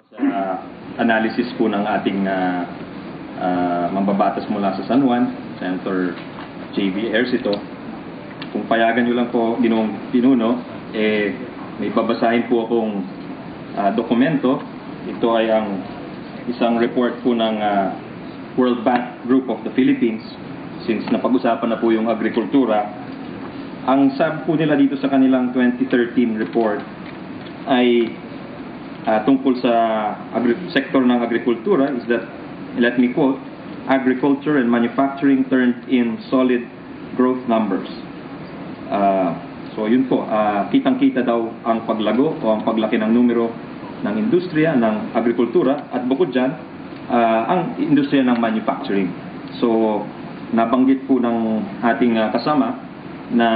Sa analysis po ng ating mambabatas mula sa San Juan, Senator J.B. Ercito, kung payagan nyo lang po, Ginoong Pinuno, may babasahin po akong dokumento. Ito ay ang isang report po ng World Bank Group of the Philippines, since napag-usapan na po yung agrikultura. Ang sabi po nila dito sa kanilang 2013 report ay tungkol sa sektor ng agrikultura is that, let me quote, agriculture and manufacturing turned in solid growth numbers. So yun po, kitang-kita daw ang paglago o ang paglaki ng numero ng industriya ng agrikultura at bukod dyan, ang industriya ng manufacturing. So nabanggit po ng ating kasama na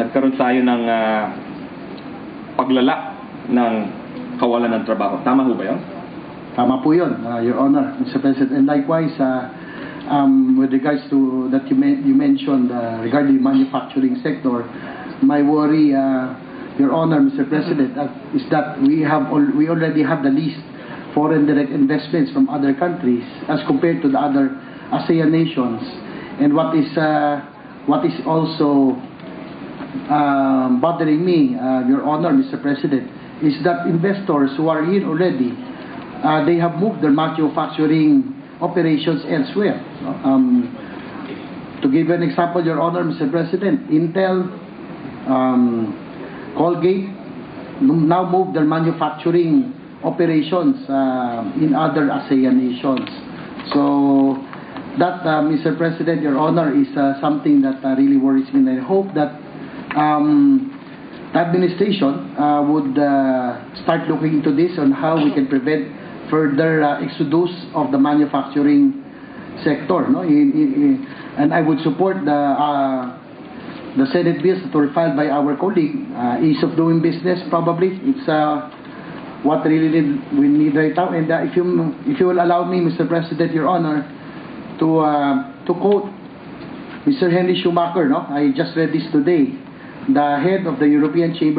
nagkaroon tayo ng paglala ng kawalan ng trabaho. Tama ho ba yun? Tama po yun, Your Honor, Mr. President. And likewise, with regards to that you mentioned regarding the manufacturing sector, my worry, Your Honor, Mr. President, is that we already have the least foreign direct investments from other countries as compared to the other ASEAN nations. And what is also bothering me, Your Honor, Mr. President, is that investors who are here already, they have moved their manufacturing operations elsewhere. To give an example, Your Honor, Mr. President, Intel, Colgate, now moved their manufacturing operations in other ASEAN nations. So that, Mr. President, Your Honor, is something that really worries me, and I hope that the administration would start looking into this on how we can prevent further exodus of the manufacturing sector. No? And I would support the Senate bills that were filed by our colleague, ease of doing business. Probably it's what really we need right now. And if you will allow me, Mr. President, Your Honor, to quote Mr. Henry Schumacher, no? I just read this today, the head of the European Chamber